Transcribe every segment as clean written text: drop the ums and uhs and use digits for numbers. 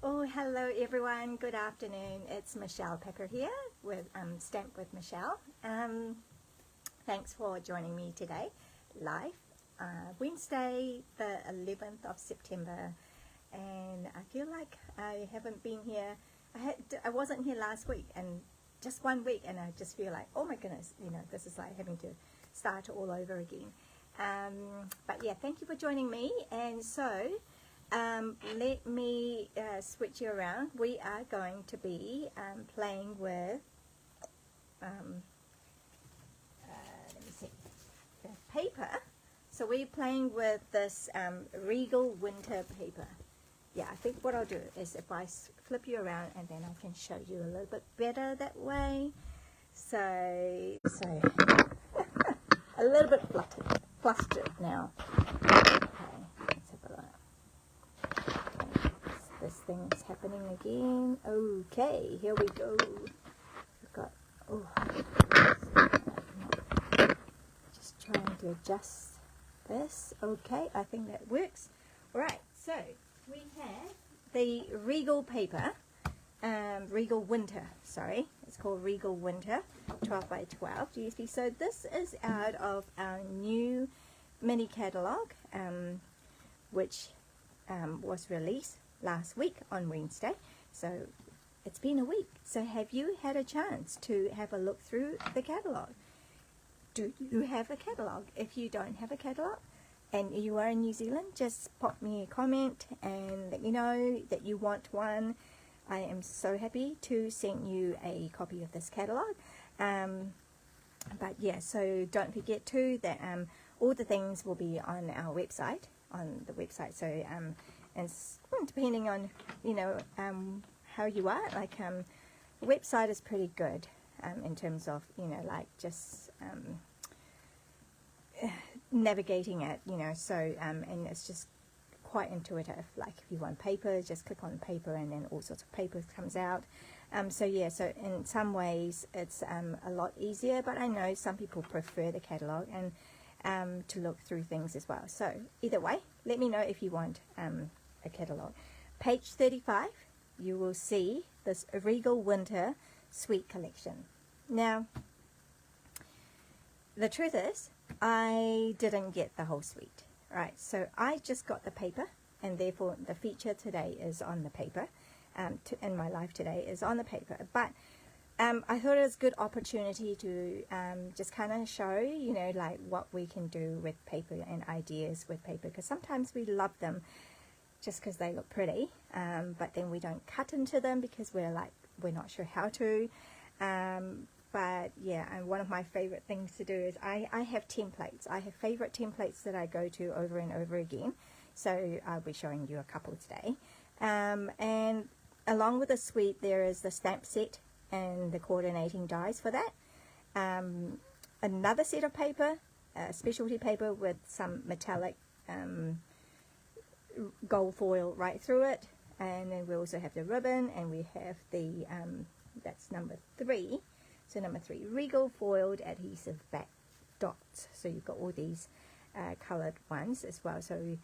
Oh, hello everyone. Good afternoon. It's Michelle Packer here with Stamp with Michelle. Thanks for joining me today live. Wednesday, the 11th of September, and I feel like I haven't been here. I wasn't here last week, and just 1 week, and I just feel like, oh my goodness, this is like having to start all over again. But yeah, thank you for joining me. And so let me switch you around. We are going to be playing with let me see, the paper. So we're playing with this Regal winter paper. Yeah, I think what I'll do is if I flip you around, and then I can show you a little bit better that way. So a little bit flustered now. Okay, let's have a look. This thing is happening again. Okay, here we go. We've got, just trying to adjust this. Okay, I think that works. All right, so we have the Regal paper, Regal Winter, sorry. It's called Regal Winter, 12 by 12 GSP. So this is out of our new mini catalog, which was released last week on Wednesday. So it's been a week. So have you had a chance to have a look through the catalog? Do you have a catalog? If you don't have a catalog and you are in New Zealand, just pop me a comment and let me know that you want one. I am so happy to send you a copy of this catalog. But yeah, so don't forget too that all the things will be on our website, So and depending on how you are, like the website is pretty good in terms of like just navigating it, so and it's just quite intuitive. Like if you want paper, just click on paper and then all sorts of paper comes out. So yeah, so in some ways it's a lot easier, but I know some people prefer the catalog and to look through things as well. So either way, let me know if you want a catalog. Page 35, you will see this Regal Winter Suite collection. Now, the truth is, I didn't get the whole suite. Right, so I just got the paper, and therefore the feature today is on the paper, in my life today is on the paper. But I thought it was a good opportunity to just kind of show, like what we can do with paper and ideas with paper, because sometimes we love them just because they look pretty, but then we don't cut into them because we're not sure how to. But yeah, and one of my favorite things to do is I have templates. I have favorite templates that I go to over and over again. So I'll be showing you a couple today. And along with the suite, there is the stamp set and the coordinating dies for that. Another set of paper, specialty paper with some metallic gold foil right through it. And then we also have the ribbon, and we have the, that's number 3. So number 3, Regal foiled adhesive back dots. So you've got all these coloured ones as well. So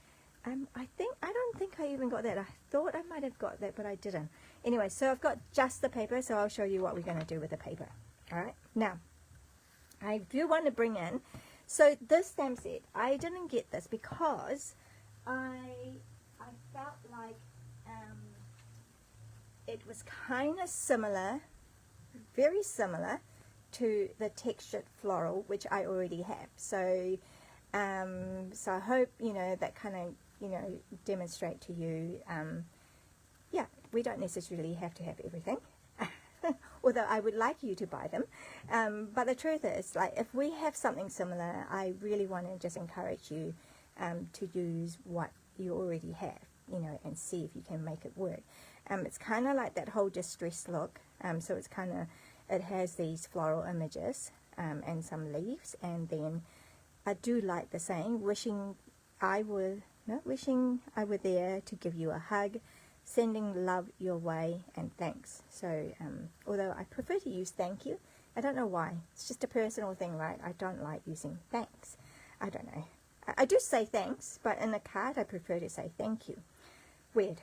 I don't think I even got that. I thought I might have got that, but I didn't. Anyway, so I've got just the paper, so I'll show you what we're going to do with the paper. All right. Now, I do want to bring in, so this stamp set, I didn't get this because I felt like it was kind of similar, very similar to the textured floral, which I already have. So so I hope that kind of demonstrate to you, yeah, we don't necessarily have to have everything, although I would like you to buy them, but the truth is, like, if we have something similar, I really want to just encourage you to use what you already have, and see if you can make it work. It's kind of like that whole distressed look. So it's kind of, it has these floral images and some leaves, and then I do like the saying, wishing I were there to give you a hug, sending love your way, and thanks. So although I prefer to use thank you, I don't know why. It's just a personal thing, right? I don't like using thanks. I don't know. I do say thanks, but in a card I prefer to say thank you. Weird.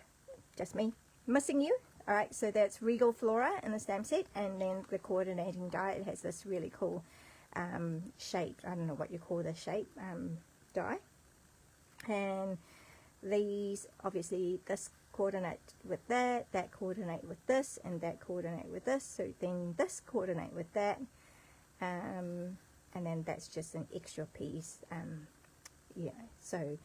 Just me. missing you. All right, so that's Regal Flora in the stamp set, and then the coordinating die. It has this really cool shape. I don't know what you call this shape, die. And these, obviously, this coordinate with that, that coordinate with this, and that coordinate with this. So then this coordinate with that, and then that's just an extra piece. Yeah, so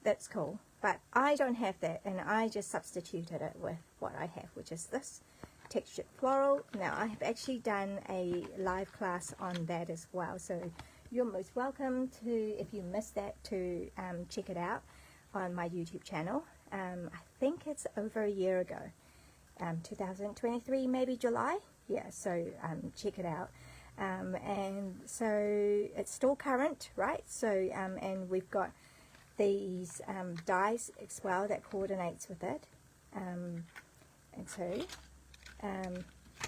that's cool. But I don't have that, and I just substituted it with what I have, which is this textured floral. Now, I have actually done a live class on that as well, so you're most welcome to, if you missed that, to check it out on my YouTube channel. I think it's over a year ago, 2023, maybe July. Yeah, so check it out. And so it's still current, right? So and we've got these dies as well that coordinates with it, and so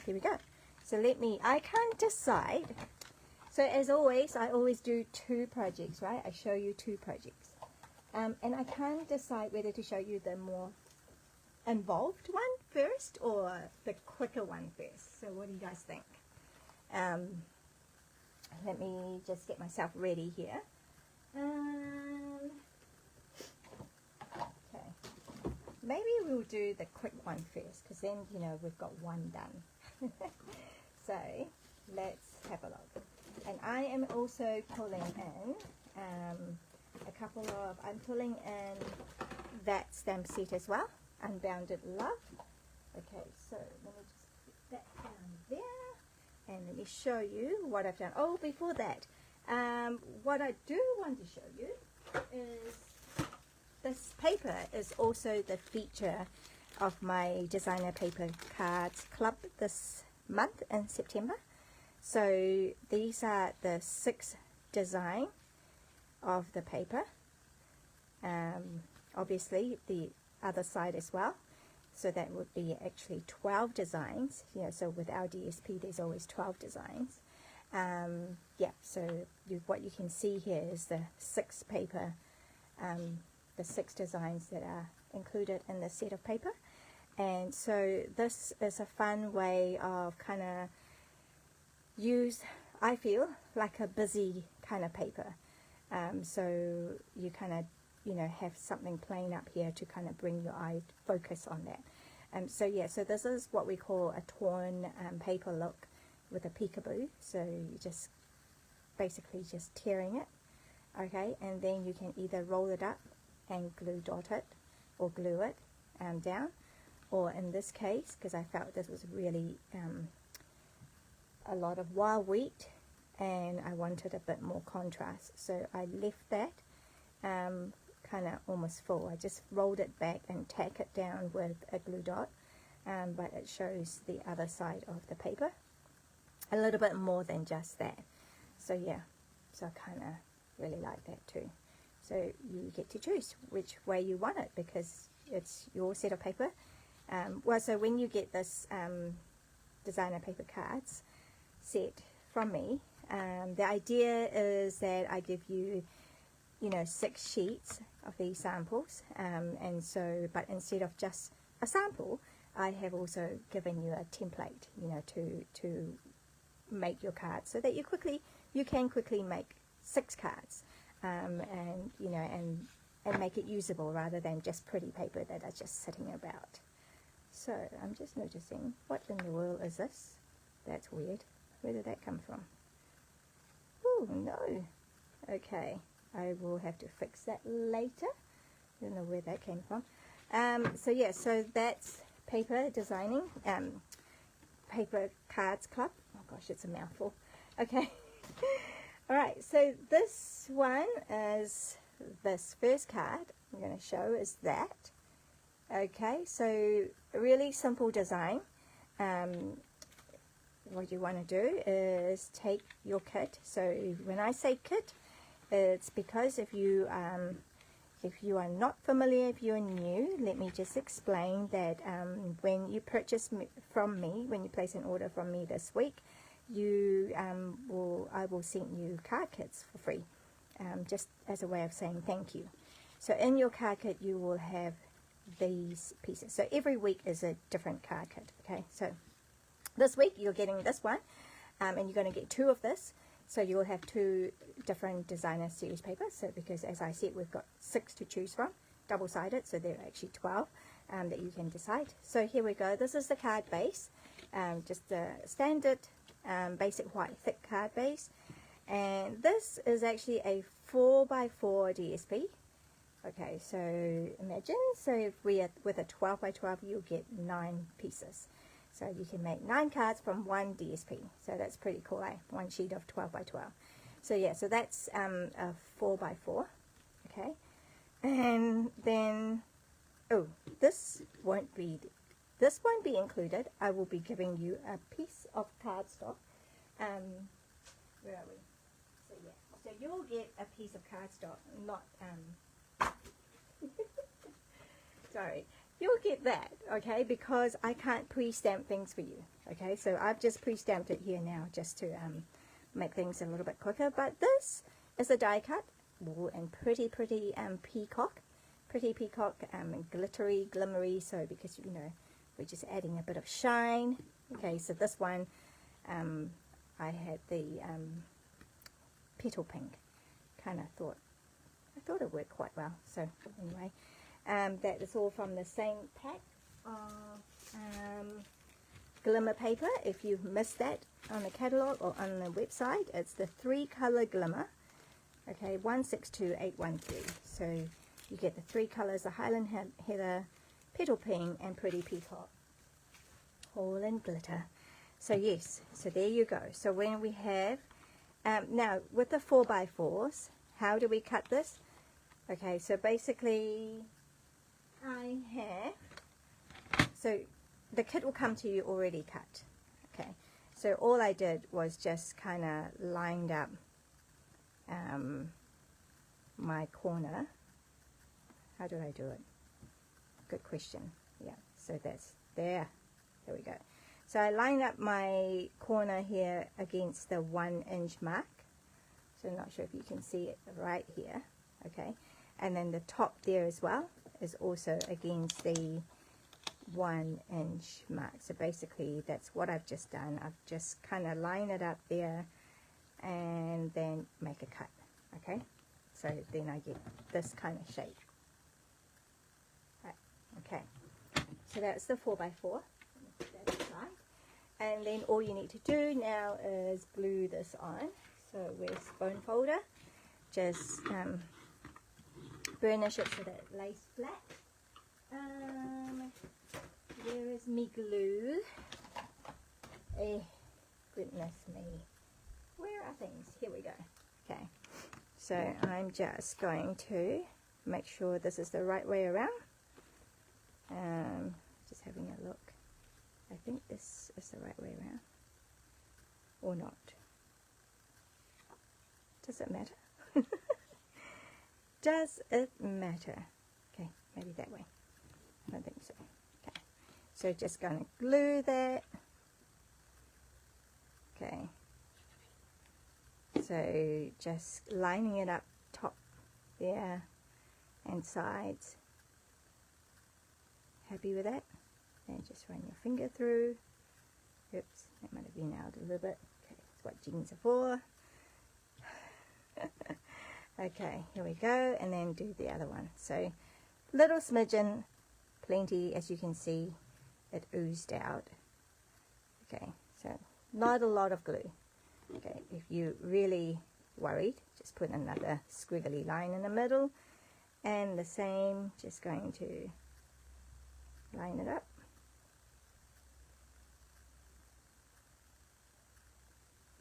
here we go. So I can't decide. So as always, I always do 2 projects, right? I show you 2 projects, and I can't decide whether to show you the more involved one first or the quicker one first. So what do you guys think? Let me just get myself ready here. Okay, maybe we'll do the quick one first, because then, you know, we've got one done. So let's have a look. And I am also pulling in I'm pulling in that stamp set as well, Unbounded Love. Okay, so let me just put that down there, and let me show you what I've done. Oh, before that, what I do want to show you is this paper is also the feature of my designer paper cards club this month in September. So these are the 6 design of the paper. Obviously the other side as well. So that would be actually 12 designs. You know, so with our DSP there's always 12 designs. Yeah, so what you can see here is the 6 paper, the 6 designs that are included in the set of paper. And so this is a fun way of kind of use, I feel, like a busy kind of paper. So you kind of, you know, have something playing up here to kind of bring your eye focus on that. So yeah, so this is what we call a torn paper look with a peekaboo. So you just basically just tearing it, okay, and then you can either roll it up and glue dot it or glue it down, or in this case, because I felt this was really a lot of wild wheat and I wanted a bit more contrast, so I left that kind of almost full. I just rolled it back and tack it down with a glue dot, but it shows the other side of the paper a little bit more than just that. So yeah, so I kind of really like that too. So you get to choose which way you want it, because it's your set of paper. Well, so when you get this designer paper cards set from me, the idea is that I give you, you know, 6 sheets of these samples, and so, but instead of just a sample, I have also given you a template, you know, to make your cards, so that you can quickly make 6 cards, and you know, and make it usable rather than just pretty paper that are just sitting about. So I'm just noticing, what in the world is this? That's weird. Where did that come from? Oh no. Okay, I will have to fix that later. I don't know where that came from. So yeah, so that's paper designing, paper cards club. Oh gosh, it's a mouthful. Okay. All right, so this one is, this first card I'm going to show is that. Okay, so really simple design. What you want to do is take your kit. So when I say kit, it's because if you are not familiar, if you're new, let me just explain that when you purchase from me, when you place an order from me this week, I will send you card kits for free, just as a way of saying thank you. So in your card kit you will have these pieces. So every week is a different card kit. Okay, so this week you're getting this one, and you're going to get 2 of this. So you will have 2 different designer series papers. So because, as I said, we've got 6 to choose from, double-sided, so there are actually 12 that you can decide. So here we go. This is the card base, just a standard basic white thick card base. And this is actually a 4x4 DSP. Okay, so imagine, so if we are with a 12x12, you'll get 9 pieces. So you can make 9 cards from 1 DSP. So that's pretty cool, eh? 1 sheet of 12x12. So yeah, so that's a 4x4. Okay, and then, oh, this won't be included. I will be giving you a piece of cardstock. Where are we? So yeah, so you'll get a piece of cardstock, not sorry, you'll get that, okay, because I can't pre-stamp things for you. Okay, so I've just pre-stamped it here now just to make things a little bit quicker. But this is a die cut. Ooh, and pretty peacock, and glittery, glimmery. So because, you know, we're just adding a bit of shine. Okay, so this one I had the petal pink. Kind of thought it worked quite well. So anyway, that is all from the same pack of glimmer paper. If you've missed that on the catalogue or on the website, it's the 3-color glimmer. Okay, 162813. So you get the 3 colors: the Highland Heather, Petal Pink, and Pretty Peacock, all in glitter. So yes, so there you go. So when we have now with the 4x4s, how do we cut this? Okay, so basically I have, so the kit will come to you already cut. Okay, so all I did was just kind of lined up my corner. How did I do it? Good question. Yeah, so that's there. There we go. So I lined up my corner here against the 1-inch mark. So I'm not sure if you can see it right here. Okay, and then the top there as well is also against the 1-inch mark. So basically that's what I've just done. I've just kind of line it up there and then make a cut. Okay, so then I get this kind of shape. Right. Okay, so that's the 4x4. Put that aside. And then all you need to do now is glue this on. So where's bone folder? Just burnish it so that it lays flat. Where is me glue? Goodness me. Where are things? Here we go. Okay. So I'm just going to make sure this is the right way around. Just having a look. I think this is the right way around. Or not. Does it matter? Does it matter? Okay, maybe that way. I don't think so. Okay. So just going to glue that. Okay. So just lining it up top there and sides. Happy with that? And just run your finger through. Oops, that might have been out a little bit. Okay, that's what jeans are for. Okay, here we go, and then do the other one. So little smidgen, plenty, as you can see, it oozed out. Okay, so not a lot of glue. Okay, if you're really worried, just put another squiggly line in the middle, and the same, just going to line it up.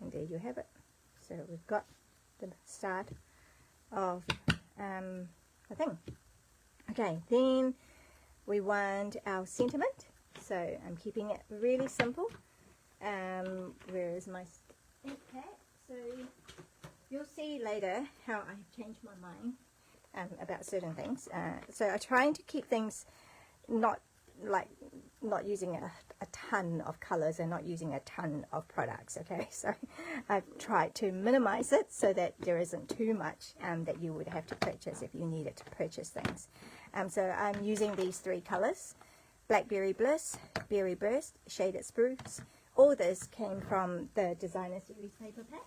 And there you have it. So we've got the start of the thing. Okay, then we want our sentiment. So I'm keeping it really simple. Where is my ink pad? So you'll see later how I've changed my mind about certain things. So I'm trying to keep things not using a ton of colors and not using a ton of products. Okay, so I've tried to minimize it so that there isn't too much that you would have to purchase if you needed to purchase things. So I'm using these 3 colors: Blackberry Bliss, Berry Burst, Shaded Spruce. All this came from the Designer Series paper pack.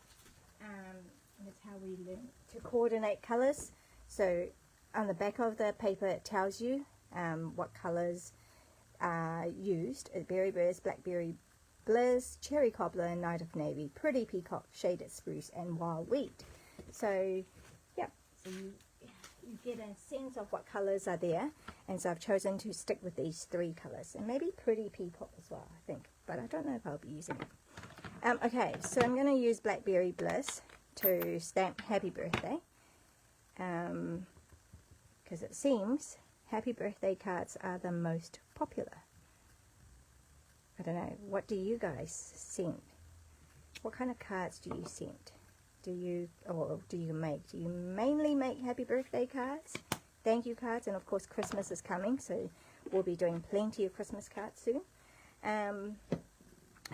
That's how we learn to coordinate colors. So on the back of the paper it tells you what colors are used: Berry Burst, Blackberry Bliss, Cherry Cobbler, Night of Navy, Pretty Peacock, Shaded Spruce, and Wild Wheat. So yeah, so you get a sense of what colors are there, and so I've chosen to stick with these 3 colors, and maybe Pretty Peacock as well, I think, but I don't know if I'll be using it. Okay, so I'm going to use Blackberry Bliss to stamp Happy Birthday, because it seems Happy Birthday cards are the most popular. I don't know, what do you guys send? What kind of cards do you send? Do you make? Do you mainly make Happy Birthday cards, thank you cards, and of course Christmas is coming, so we'll be doing plenty of Christmas cards soon. And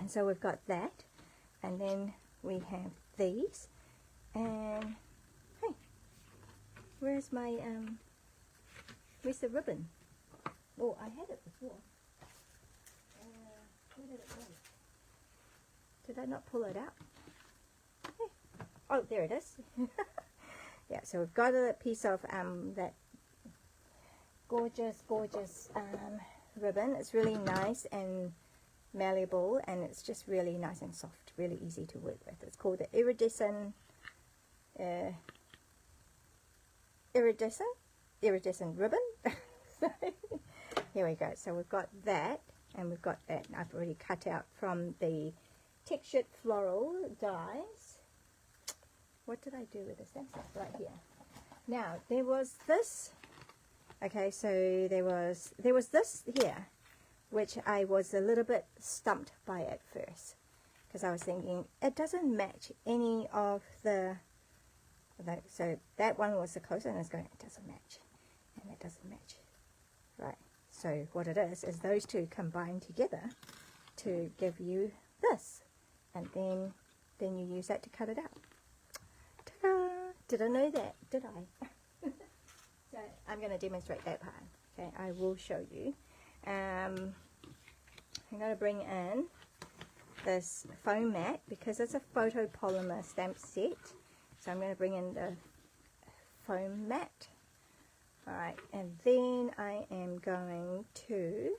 so we've got that, and then we have these, and hey, where's my where's the ribbon? Oh, I had it before. Where did it go? Did I not pull it out? Hey. Oh, there it is. Yeah, so we've got a piece of that gorgeous ribbon. It's really nice and malleable, and it's just really nice and soft, really easy to work with. It's called the iridescent ribbon. Here we go. So we've got that, and we've got that I've already cut out from the textured floral dies. What did I do with this? That's right here. Now there was this. Okay, so there was this here, which I was a little bit stumped by at first, because I was thinking it doesn't match any of the. So that one was the closer, and I was going, it doesn't match, and it doesn't match, right? So what it is those 2 combined together to give you this, and then you use that to cut it out. Ta-da! Did I know that? Did I? So I'm going to demonstrate that part. Okay, I will show you. I'm going to bring in this foam mat, because it's a photopolymer stamp set. So I'm going to bring in the foam mat. Alright, and then I am going to,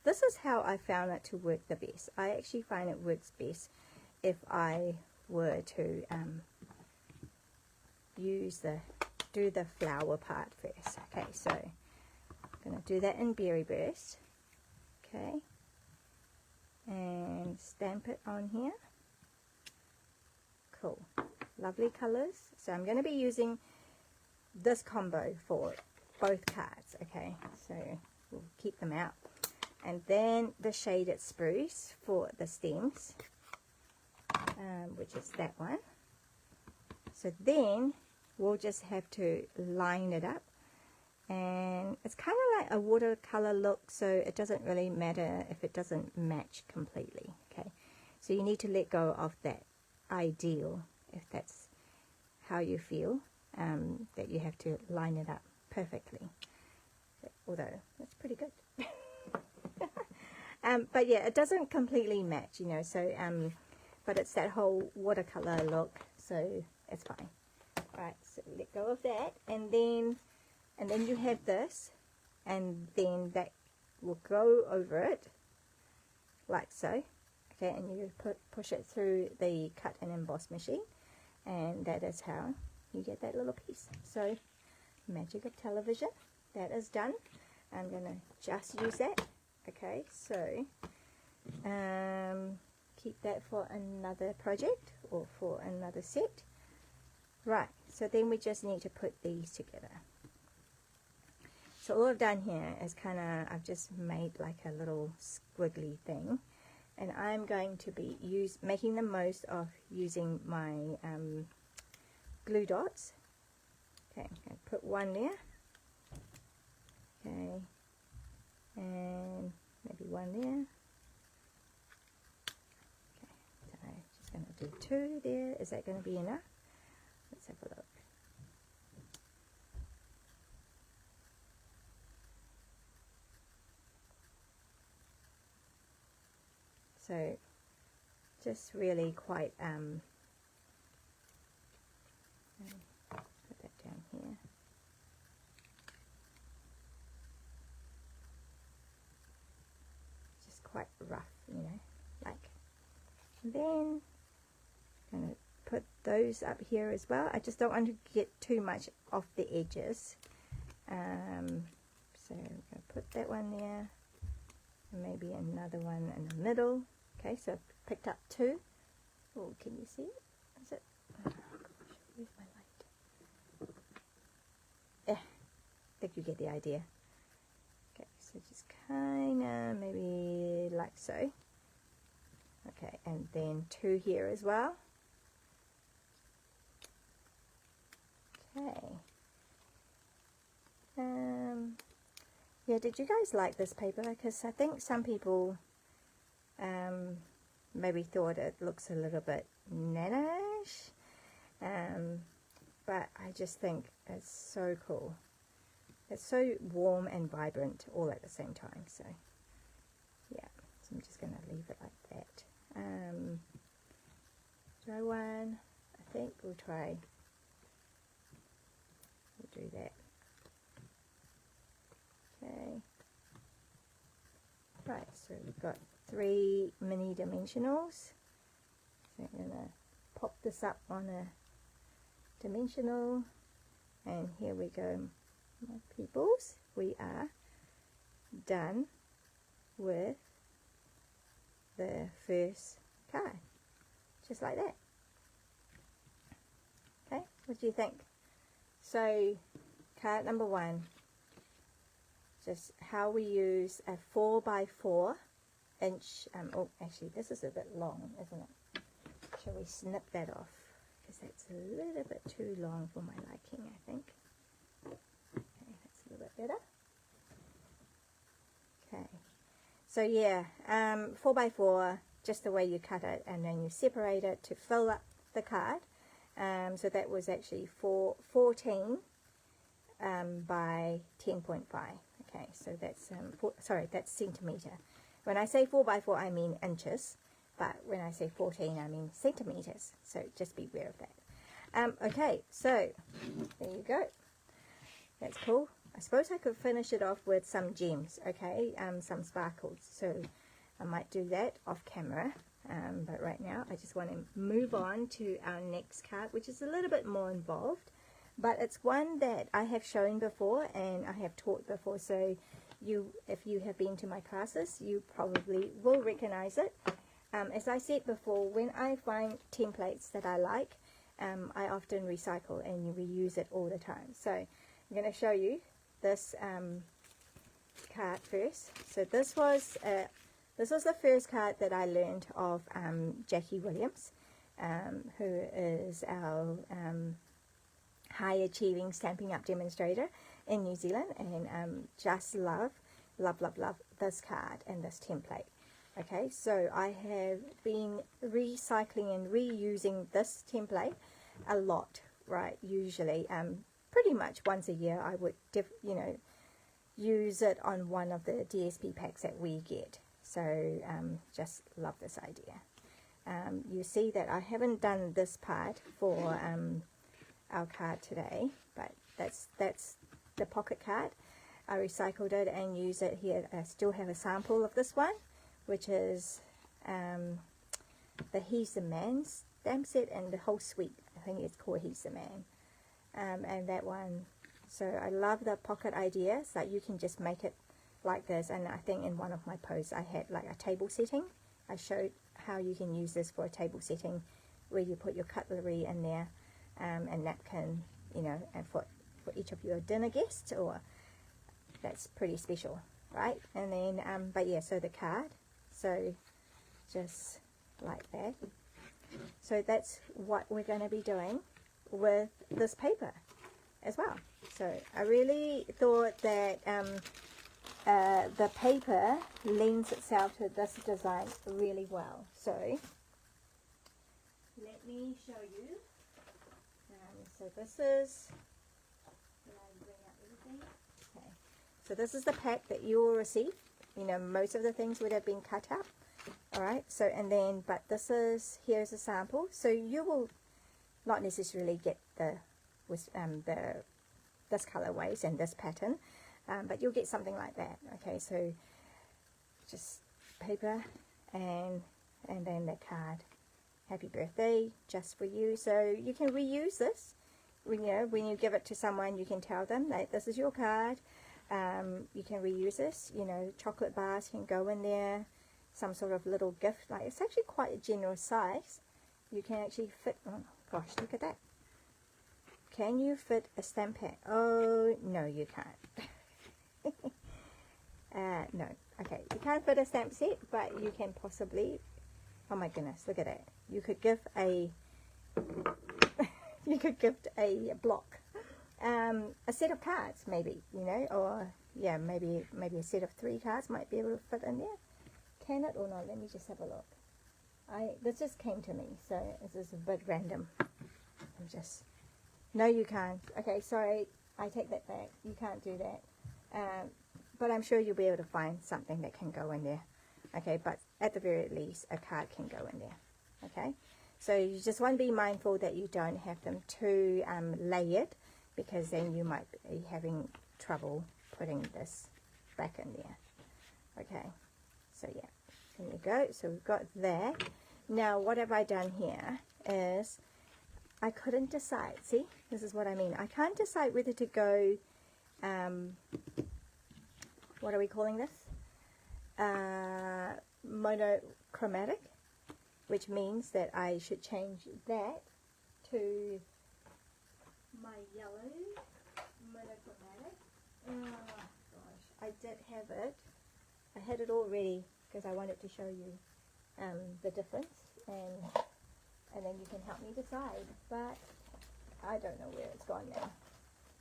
this is how I found it to work the best. I actually find it works best if I were to do the flower part first. Okay, so I'm going to do that in Berry Burst. Okay, and stamp it on here. Cool, lovely colors. So I'm going to be using this combo for both cards. Okay, so we'll keep them out, and then the Shaded Spruce for the stems, which is that one. So then we'll just have to line it up, and it's kind of like a watercolor look, so it doesn't really matter if it doesn't match completely. Okay, so you need to let go of that ideal, if that's how you feel, that you have to line it up perfectly, although that's pretty good. But yeah, it doesn't completely match, you know, so but it's that whole watercolor look, so it's fine. Alright, so let go of that, and then you have this, and then that will go over it like so. Okay, and you push it through the cut and emboss machine, and that is how you get that little piece. So magic of television, that is done. I'm going to just use that. Okay, so keep that for another project or for another set. Right, so then we just need to put these together. So all I've done here is I've just made like a little squiggly thing, and I'm going to be making the most of using my glue dots. Okay, I'm going to put one there. Okay, and maybe one there. Okay, so I'm just going to do 2 there. Is that going to be enough? Let's have a look. So just really quite put that down here. Just quite rough, you know, like. And then I'm going to put those up here as well. I just don't want to get too much off the edges. So I'm going to put that one there, and maybe another one in the middle. Okay, so I've picked up two. Oh, can you see it? Is it? Oh gosh, where's my light? I think you get the idea. Okay, so just kind of maybe like so. Okay, and then two here as well. Okay. Yeah, did you guys like this paper? Because I think some people maybe thought it looks a little bit nanish, but I just think it's so cool. It's so warm and vibrant all at the same time. So yeah, so I'm just going to leave it like that. Try one. I think we'll do that. Okay. Right, so we've got 3 mini dimensionals. So I'm going to pop this up on a dimensional, and here we go, my peoples. We are done with the first card, just like that. Okay, what do you think? So card number 1, just how we use a 4x4 inch, oh actually this is a bit long, isn't it? Shall we snip that off, because that's a little bit too long for my liking, I think. Okay, that's a little bit better. Okay, so yeah, 4x4, just the way you cut it, and then you separate it to fill up the card. So that was actually 14 by 10.5. Okay, so that's that's centimeter. When I say 4x4, I mean inches, but when I say 14, I mean centimeters. So just be aware of that. Okay, so there you go. That's cool. I suppose I could finish it off with some gems, okay, some sparkles. So I might do that off camera. But right now I just want to move on to our next card, which is a little bit more involved, but it's one that I have shown before and I have taught before, so if you have been to my classes, you probably will recognize it. As I said before, when I find templates that I like, I often recycle and reuse it all the time. So I'm going to show you this card first. So this was the first card that I learned of Jackie Williams, who is our high achieving Stampin' Up demonstrator in New Zealand, and just love this card and this template. Okay, so I have been recycling and reusing this template a lot, right? Usually, pretty much once a year, I would use it on one of the DSP packs that we get. So just love this idea. You see that I haven't done this part for our card today, but that's the pocket card. I recycled it and used it here. I still have a sample of this one, which is the He's the Man stamp set, and the whole suite. I think it's called He's the Man. And that one, so I love the pocket idea. So you can just make it like this, and I think in one of my posts I had like a table setting. I showed how you can use this for a table setting, where you put your cutlery in there, and napkin, and for each of your dinner guests, or that's pretty special, right? And then but yeah, so the card, so just like that. So that's what we're going to be doing with this paper as well. So I really thought that the paper lends itself to this design really well. So let me show you. So this is, okay. So this is the pack that you will receive. Most of the things would have been cut up, Alright, so and then, but this is, here's a sample. So you will not necessarily get this colorways and this pattern, but you'll get something like that. Okay, so just paper and then the card. Happy birthday, just for you. So you can reuse this. When you give it to someone, you can tell them that this is your card. You can reuse this. Chocolate bars can go in there. Some sort of little gift. Like, it's actually quite a generous size. You can actually fit. Oh gosh, look at that. Can you fit a stamp pack? Oh no, you can't. No. Okay, you can't fit a stamp set, but you can possibly. Oh my goodness, look at that. You could give a block, a set of cards maybe, or yeah, maybe a set of 3 cards might be able to fit in there. Can it or not? Let me just have a look. This just came to me, so this is a bit random. No, you can't. Okay, sorry, I take that back. You can't do that. But I'm sure you'll be able to find something that can go in there. Okay, but at the very least, a card can go in there. Okay, so you just want to be mindful that you don't have them too layered, because then you might be having trouble putting this back in there. Okay, so yeah, there you go. So we've got that. Now, what have I done here is I couldn't decide. See, this is what I mean. I can't decide whether to go, what are we calling this? Monochromatic, which means that I should change that to my yellow monochromatic. Oh gosh, I did have it. I had it all ready because I wanted to show you the difference, and then you can help me decide, but I don't know where it's gone now.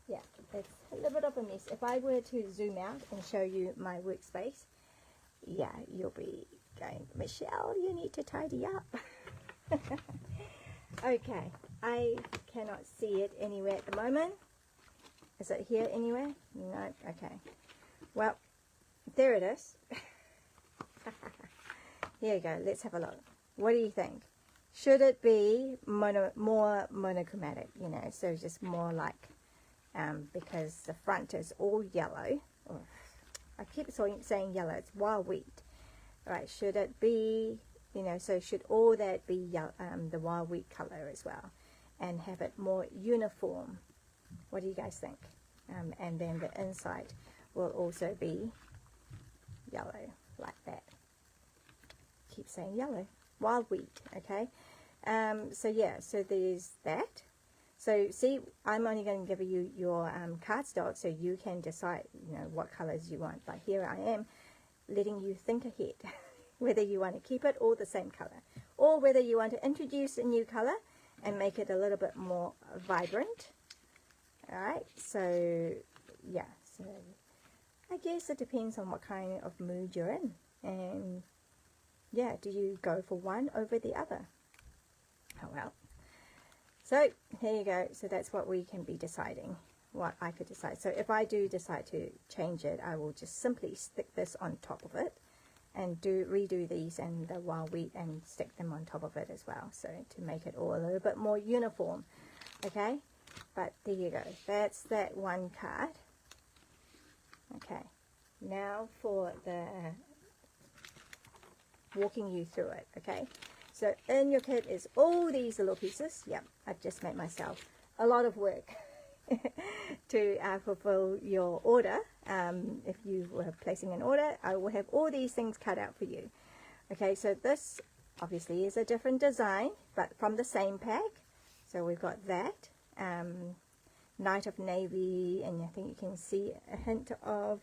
Yeah, it's a little bit of a mess. If I were to zoom out and show you my workspace, yeah, you'll be going, Michelle, you need to tidy up. Okay, I cannot see it anywhere at the moment. Is it here anywhere? No, okay. Well, there it is. Here you go, let's have a look. What do you think? Should it be more monochromatic, so just more like, because the front is all yellow. Oh, I keep saying yellow, it's wild wheat. Right, should it be, so should all that be yellow, the wild wheat color as well, and have it more uniform? What do you guys think? And then the inside will also be yellow, like that. Keep saying yellow, wild wheat, okay? So yeah, so there's that. So see, I'm only going to give you your cardstock so you can decide, what colors you want. But here I am letting you think ahead, whether you want to keep it all the same color, or whether you want to introduce a new color and make it a little bit more vibrant. All right, so yeah, so I guess it depends on what kind of mood you're in, and yeah, do you go for one over the other? Oh well. So here you go. So that's what we can be deciding, what I could decide. So if I do decide to change it, I will just simply stick this on top of it and redo these and the wild wheat and stick them on top of it as well. So to make it all a little bit more uniform. Okay, but there you go. That's that one card. Okay, now for the walking you through it. Okay. So in your kit is all these little pieces. Yep, I've just made myself a lot of work to fulfill your order. If you were placing an order, I will have all these things cut out for you. Okay, so this obviously is a different design, but from the same pack. So we've got that, Night of Navy, and I think you can see a hint of,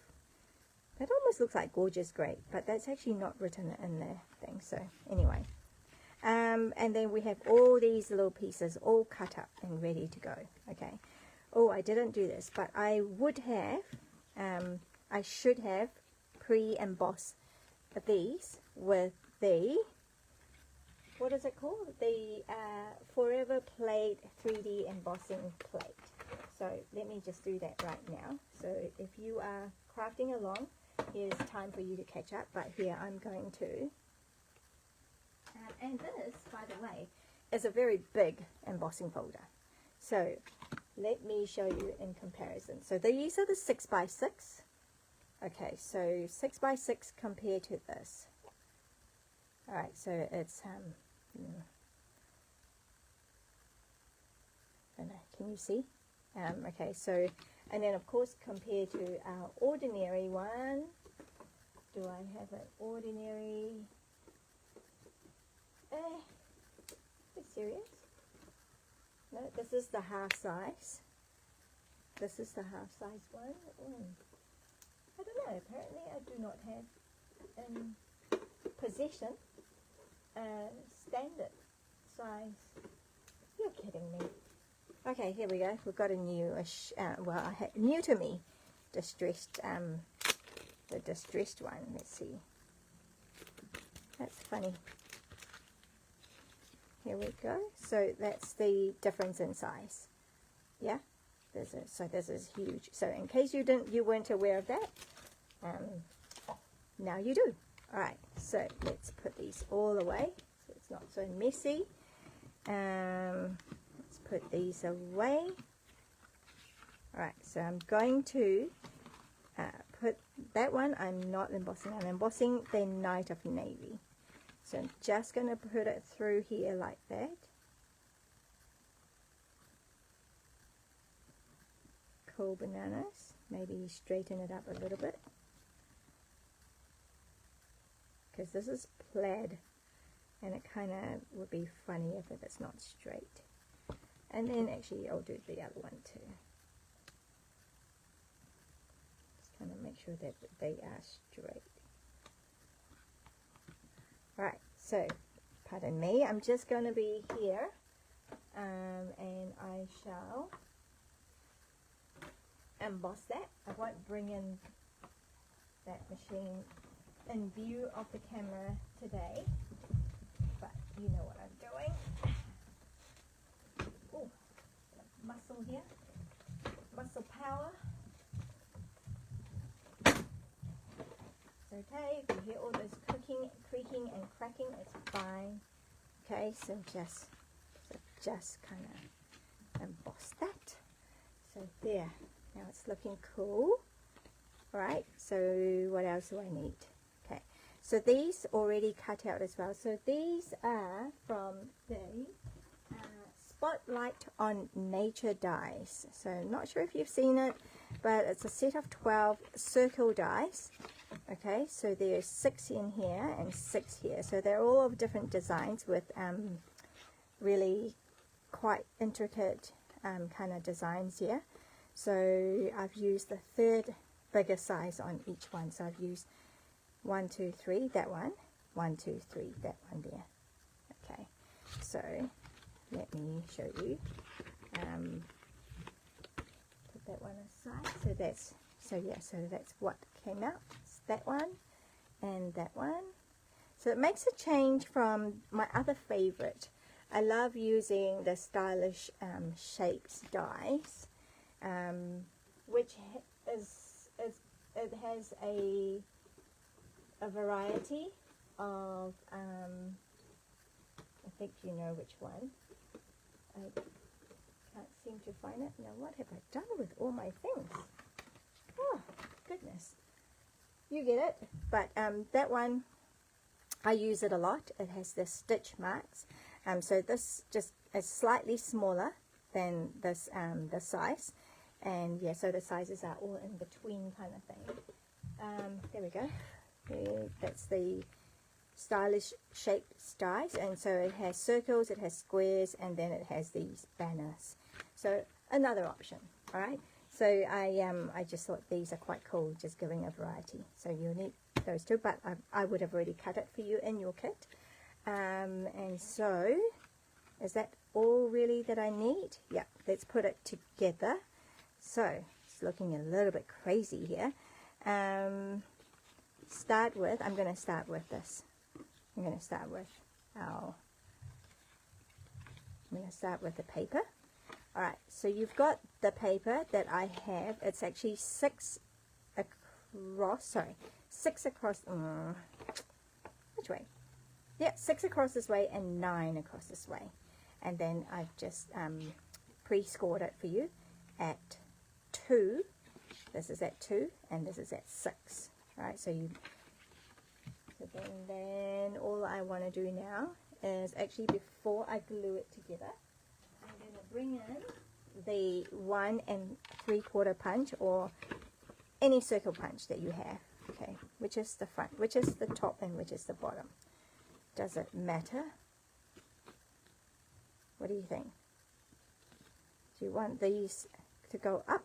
that almost looks like Gorgeous Grey, but that's actually not written in the thing. So anyway. And then we have all these little pieces all cut up and ready to go. Okay. Oh, I didn't do this, but I would have, I should have pre-embossed these with the, what is it called? The Forever Plate 3D embossing plate. So let me just do that right now. So if you are crafting along, here's time for you to catch up. But here I'm going to And this, by the way, is a very big embossing folder. So let me show you in comparison. So these are the 6x6. Okay, so 6x6 compared to this. Alright, so it's, I don't know, can you see? Okay, so, and then of course compared to our ordinary one, do I have an ordinary, are you serious? No, this is the half size. This is the half size one. I don't know, apparently I do not have in possession a standard size. You're kidding me. Okay, here we go. We've got a newish, new to me, distressed, the distressed one. Let's see. That's funny. Here we go. So that's the difference in size. Yeah, so this is huge. So in case you weren't aware of that, now you do. All right. So let's put these all away so it's not so messy. Let's put these away. All right. So I'm going to put that one. I'm not embossing. I'm embossing the Night of Navy. So I'm just going to put it through here like that. Cool bananas. Maybe straighten it up a little bit. Because this is plaid. And it kind of would be funny if it's not straight. And then actually I'll do the other one too. Just kind of make sure that they are straight. Alright, so, pardon me, I'm just going to be here, and I shall emboss that. I won't bring in that machine in view of the camera today, but you know what I'm doing. Oh, muscle here, muscle power. Okay, if you hear all those creaking and cracking, it's fine. Okay, so just kind of emboss that. So there, now it's looking cool. Alright, so what else do I need? Okay, so these already cut out as well. So these are from the Spotlight on Nature dies. So I'm not sure if you've seen it, but it's a set of 12 circle dies. Okay, so there's 6 in here and 6 here. So they're all of different designs with really quite intricate kind of designs here. So I've used the third bigger size on each one. So I've used 1, 2, 3, that one, 1, 2, 3, that one there. Okay, so let me show you. Put that one aside. So that's what came out. It's that one and that one. So it makes a change from my other favorite. I love using the stylish shapes dies, which it has a variety of I think you know which one. I can't seem to find it. Now what have I done with all my things? Oh goodness, you get it. But that one, I use it a lot. It has the stitch marks. So this just is slightly smaller than this size, and yeah, so the sizes are all in between kind of thing. There we go. That's the stylish shaped dies, and so it has circles, it has squares, and then it has these banners. So another option. All right. So I just thought these are quite cool, just giving a variety. So you'll need those two, but I would have already cut it for you in your kit. And so is that all really that I need? Yeah, let's put it together. So it's looking a little bit crazy here. I'm going to start with this. I'm going to start with the paper. Alright, so you've got the paper that I have. It's actually 6 across, which way? yeah, 6 across this way and 9 across this way. And then I've just pre-scored it for you at 2. This is at 2 and this is at 6. Right, so then all I want to do now is, actually before I glue it together, I'm going to bring in the 1 3/4 punch, or any circle punch that you have. Okay, which is the front, which is the top, and which is the bottom. Does it matter? What do you think? Do you want these to go up,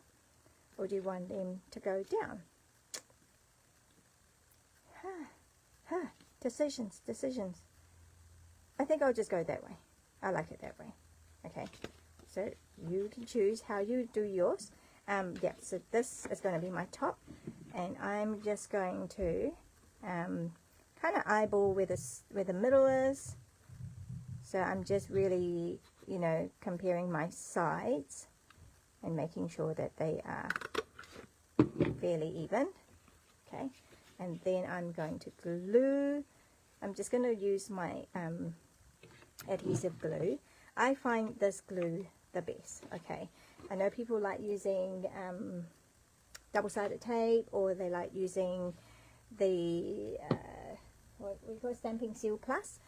or do you want them to go down? Decisions. I think I'll just go that way. I like it that way. Okay, so you can choose how you do yours. Yeah, so this is going to be my top, and I'm just going to kind of eyeball where the middle is. So I'm just really, you know, comparing my sides and making sure that they are fairly even. Okay, and then I'm going to glue. I'm just going to use my adhesive glue. I find this glue the best. Okay, I know people like using double-sided tape, or they like using the what we call Stampin' Seal Plus.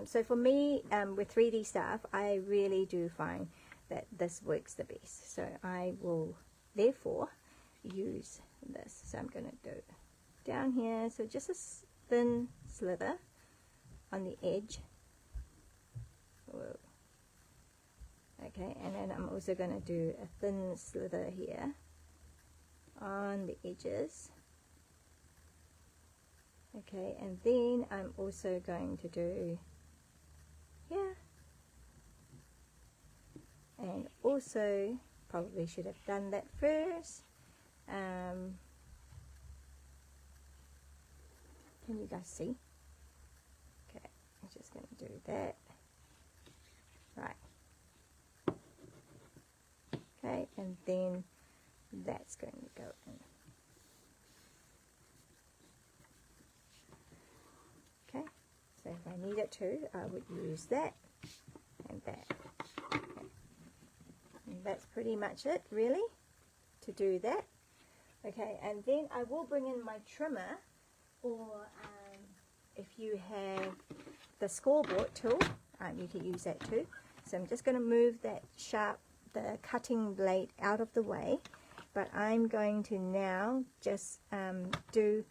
So for me, with 3D stuff, I really do find that this works the best. So I will therefore use this. So I'm going to go down here, so just a thin slither on the edge. Whoa. Okay, and then I'm also going to do a thin slither here on the edges. Okay, and then I'm also going to do here, and also probably should have done that first. Can you guys see? Okay, I'm just going to do that. Right. Okay, and then that's going to go in. Okay, so if I need it to, I would use that and that. Okay. And that's pretty much it, really, to do that. Okay, and then I will bring in my trimmer, or if you have the scoreboard tool, you can use that too. So I'm just going to move that the cutting blade out of the way, but I'm going to now just do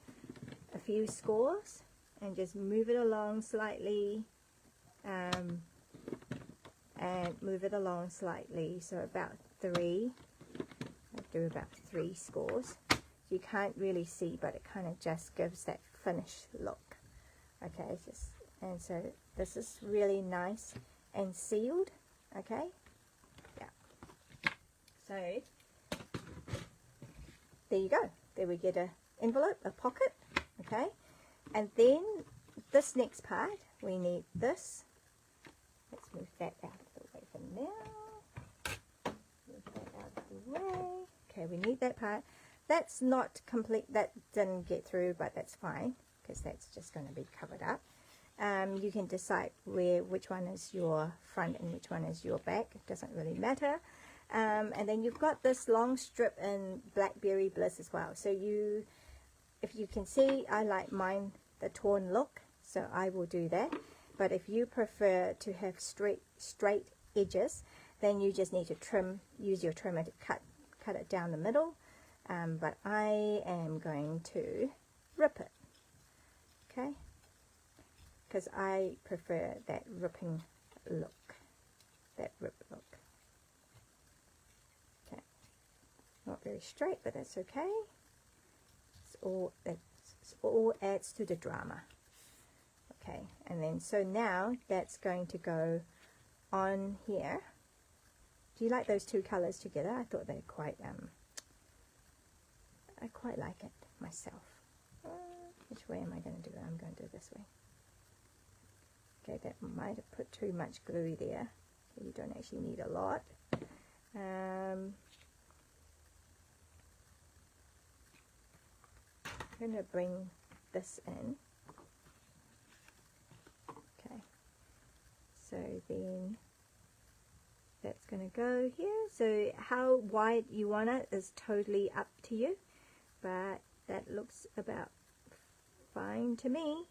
a few scores and just move it along slightly, and move it along slightly, so about 3. I do about 3 scores. You can't really see, but it kind of just gives that finished look. Okay, and so this is really nice and sealed. Okay, yeah. So there you go. There we get an envelope, a pocket. Okay, and then this next part, we need this. Let's move that out of the way for now. Move that out of the way. Okay, we need that part. That's not complete, that didn't get through, but that's fine, because that's just going to be covered up. You can decide which one is your front and which one is your back. It doesn't really matter. And then you've got this long strip in Blackberry Bliss as well. So if you can see, I like mine the torn look, so I will do that. But if you prefer to have straight edges, then you just need to use your trimmer to cut it down the middle. But I am going to rip it, okay, because I prefer that ripping look, that rip look. Okay, not very straight, but that's okay. It all adds to the drama. Okay, and then so now that's going to go on here. Do you like those two colors together? I thought they're quite I quite like it myself. Which way am I going to do it? I'm going to do it this way. Okay, that might have put too much glue there. So you don't actually need a lot. I'm going to bring this in. So then that's going to go here. So how wide you want it is totally up to you, but that looks about fine to me.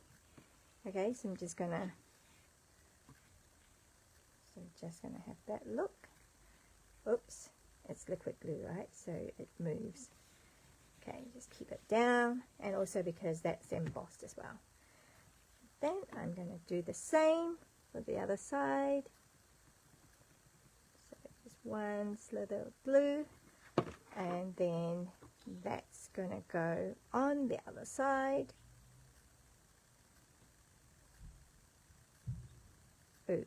Okay, so I'm just gonna have that look. Oops, it's liquid glue, right? So it moves. Okay, just keep it down, and also because that's embossed as well. Then I'm going to do the same with the other side. So just one slither of glue, and then that's going to go on the other side. Ooh,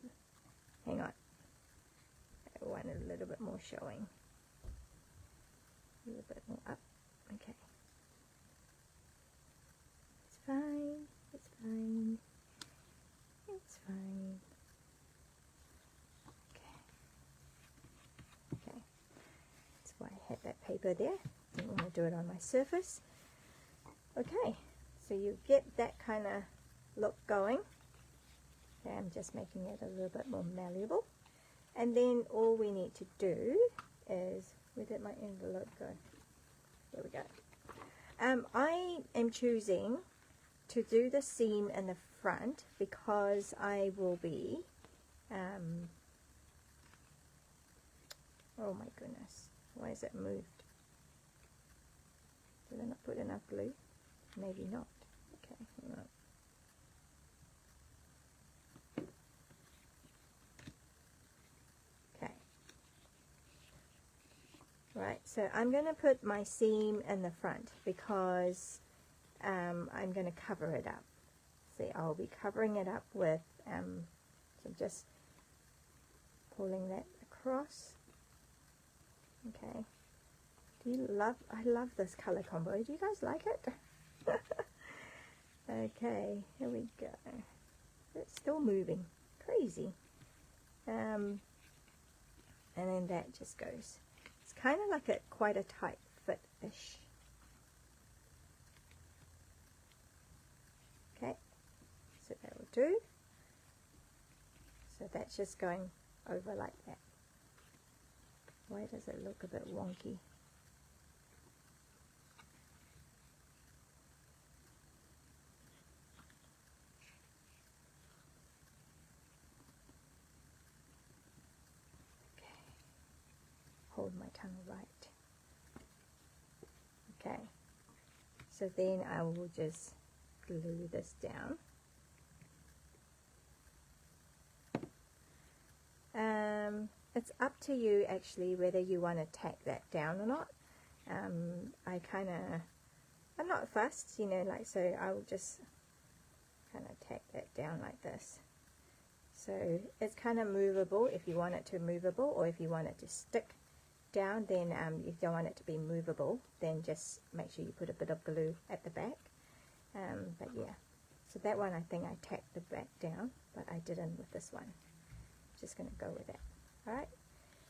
hang on. I want a little bit more showing. A little bit more up. Okay. It's fine. It's fine. It's fine. Okay. Okay. That's why I had that paper there. Didn't want to do it on my surface. Okay. So you get that kind of look going. Okay, I'm just making it a little bit more malleable. And then all we need to do is, where did my envelope go? There we go. I am choosing to do the seam in the front because I will be, oh my goodness, why is it moved? Did I not put enough glue? Maybe not. Okay, hang on. Okay. Right, so I'm going to put my seam in the front because I'm going to cover it up. See, I'll be covering it up with, so just pulling that across. Okay. I love this color combo. Do you guys like it? Okay, here we go. It's still moving. Crazy. And then that just goes. It's kind of like quite a tight fit-ish. Okay, so that will do. So that's just going over like that. Why does it look a bit wonky? Okay, hold my tongue right. Okay, so then I will just glue this down. It's up to you actually whether you want to tack that down or not. I'm not fussed, you know, like, so I will just kind of tack that down like this. So it's kind of movable if you want it to movable, or if you want it to stick down, then if you don't want it to be movable, then just make sure you put a bit of glue at the back. But yeah, so that one I think I tacked the back down, but I didn't with this one. Just going to go with that. Alright,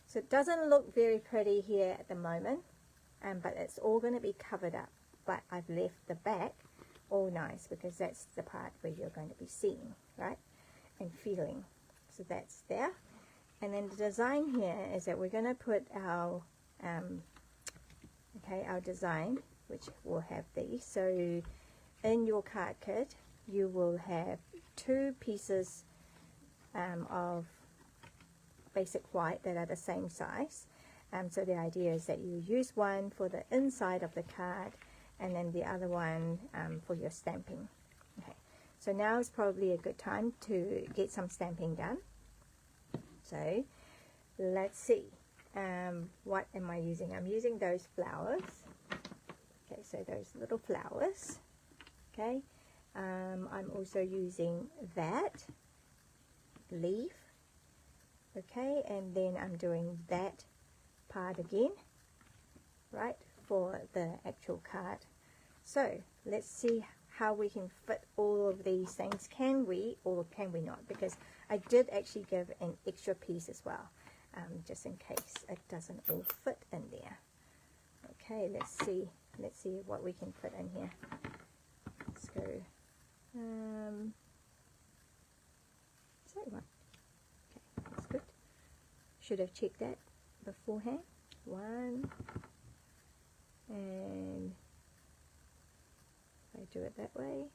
so it doesn't look very pretty here at the moment, but it's all going to be covered up, but I've left the back all nice because that's the part where you're going to be seeing, right, and feeling. So that's there. And then the design here is that we're going to put our our design, which will have these. So in your card kit you will have 2 pieces of basic white that are the same size. So the idea is that you use one for the inside of the card and then the other one for your stamping. Okay, so now is probably a good time to get some stamping done. So let's see, what am I using? I'm using those flowers. Okay, so those little flowers. Okay, I'm also using that leaf. Okay, and then I'm doing that part again, right, for the actual card. So let's see how we can fit all of these things. Can we or can we not? Because I did actually give an extra piece as well, just in case it doesn't all fit in there. Okay, let's see what we can fit in here. Let's go. So what? should have checked that beforehand. 1, and if I do it that way,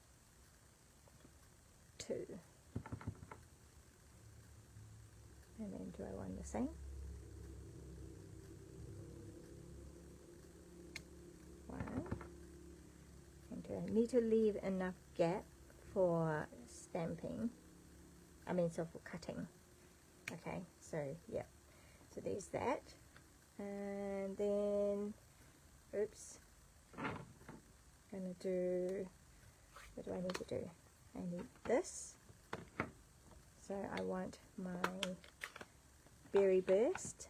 2, and then do I want the same? 1, and do I need to leave enough gap for stamping? I mean, so for cutting. Okay, so yeah, so there's that, and then, oops, gonna do, what do I need to do? I need this, so I want my berry burst,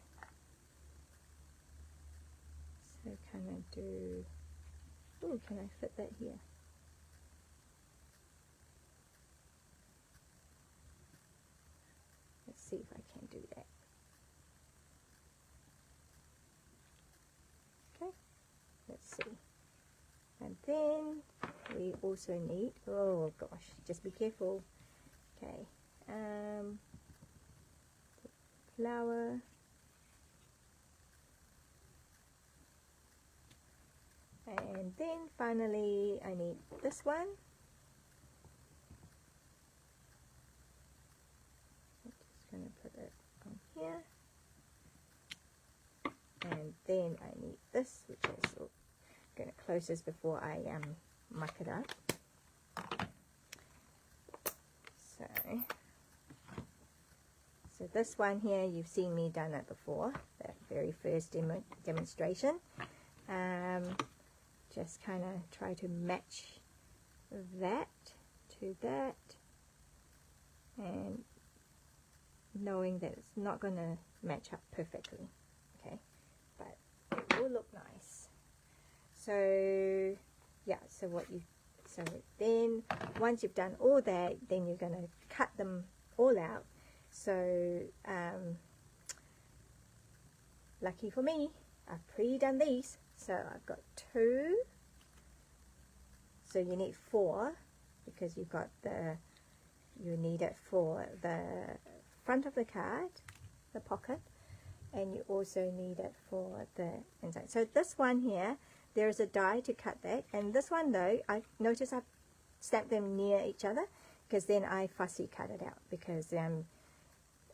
so can I do, oh, can I fit that here? Let's see if I can do that. Okay, let's see. And then we also need, oh gosh, just be careful. Okay, flower, and then finally I need this one. I'm just going to put it on here, and then I need this, which is, oh, going to close this before I muck it up. So this one here, you've seen me done it before, that very first demonstration. Just kind of try to match that to that, and knowing that it's not going to match up perfectly, okay, but it will look nice. So yeah, so then once you've done all that, then you're going to cut them all out. So lucky for me, I've pre-done these, so I've got 2, so you need 4, because you've got you need it for the front of the card, the pocket, and you also need it for the inside. So this one here, there is a die to cut that, and this one though, I notice I've stamped them near each other, because then I fussy cut it out, because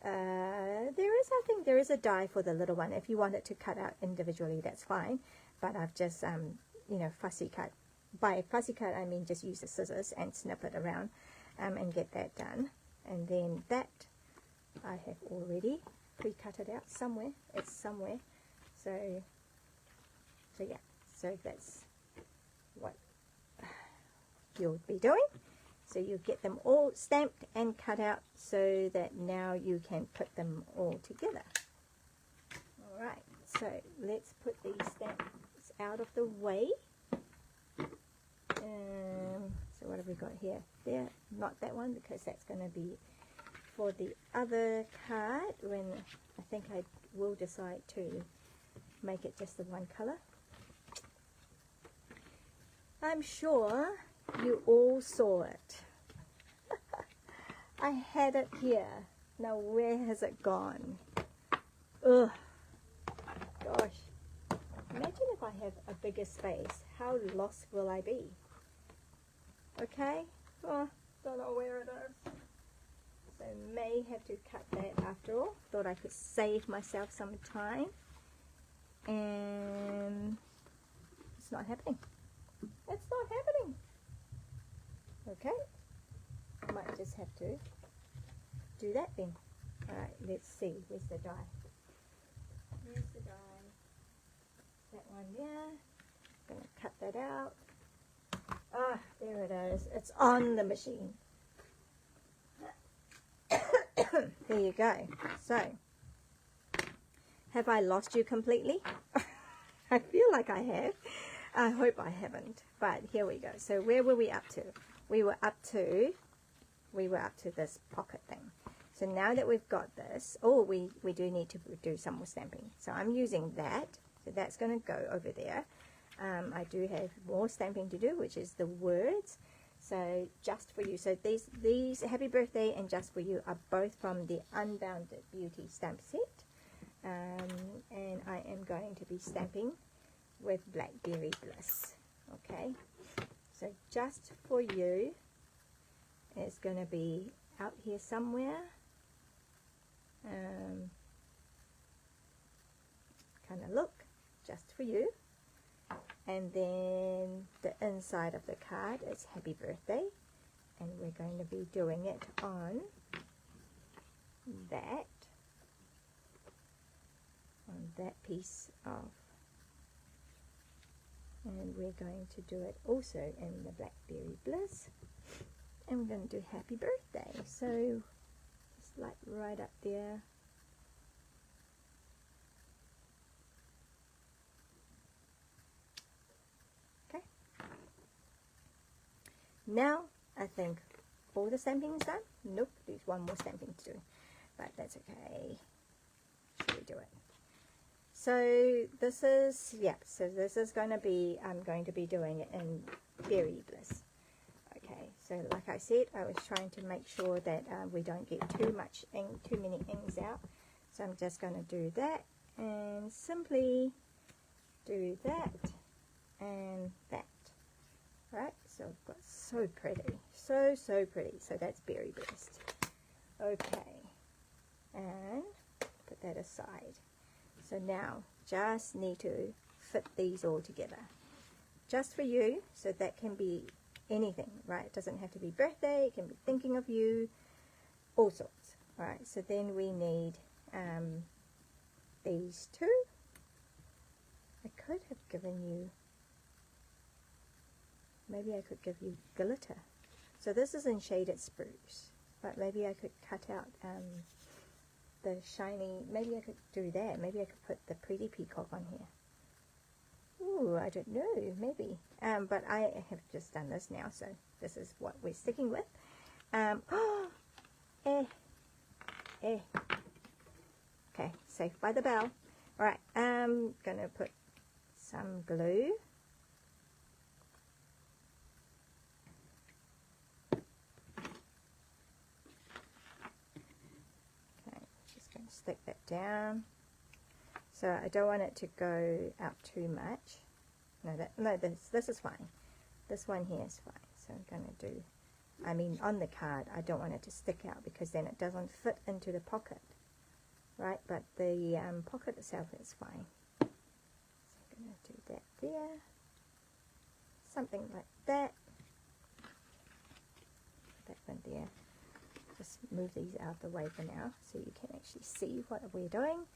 I think there is a die for the little one. If you want it to cut out individually, that's fine, but I've just you know, fussy cut. By fussy cut I mean just use the scissors and snip it around and get that done. And then that I have already pre-cut it out somewhere. It's somewhere. So yeah, so that's what you'll be doing. So you get them all stamped and cut out, so that now you can put them all together. Alright, so let's put these stamps out of the way. So what have we got here? There, not that one, because that's going to be for the other card, when I think I will decide to make it just the one color. I'm sure you all saw it. I had it here. Now where has it gone? Ugh. Gosh. Imagine if I have a bigger space. How lost will I be? Okay. Oh, don't know where it is. So may have to cut that after all. Thought I could save myself some time. And it's not happening. It's not happening. Okay, might just have to do that then. Alright, let's see. Where's the die? Where's the die? That one there. Gonna cut that out. Ah, there it is. It's on the machine. There you go. So, have I lost you completely? I feel like I have. I hope I haven't, but here we go. So where were we up to? We were up to this pocket thing. So now that we've got this, oh, we do need to do some more stamping. So I'm using that. So that's going to go over there. I do have more stamping to do, which is the words. So just for you. So these Happy Birthday and Just for You are both from the Unbounded Beauty stamp set. and I am going to be stamping with Blackberry Bliss. Okay, so just for you, it's going to be out here somewhere. Kind of look, just for you. And then the inside of the card is happy birthday, and we're going to be doing it on that piece of, and we're going to do it also in the Blackberry Bliss, and we're going to do happy birthday. So it's like right up there. Okay, now I think all the stamping is done. Nope, there's one more stamping to do, but that's okay. Should we do it? So this is, yeah, so this is going to be, I'm going to be doing it in Berry Bliss. Okay, so like I said, I was trying to make sure that we don't get too much ink, too many inks out. So I'm just going to do that and simply do that and that. Right, so I've got so pretty, so pretty. So that's Berry Bliss. Okay, and put that aside. So now just need to fit these all together just for you. So that can be anything, right? It doesn't have to be birthday, it can be thinking of you, all sorts. All right, so then we need these two. I could have given you, maybe I could give you glitter. So this is in Shaded Spruce, but maybe I could cut out the shiny, maybe I could do that. Maybe I could put the pretty peacock on here. Ooh, I don't know, maybe. But I have just done this now, so this is what we're sticking with. Okay, safe by the bell. Alright, I'm gonna put some glue. Stick that down. So I don't want it to go out too much. No, this is fine. This one here is fine. So I'm going to do, I mean on the card, I don't want it to stick out because then it doesn't fit into the pocket. Right, but the pocket itself is fine. So I'm going to do that there. Something like that. That one there. Just move these out of the way for now so you can actually see what we're doing.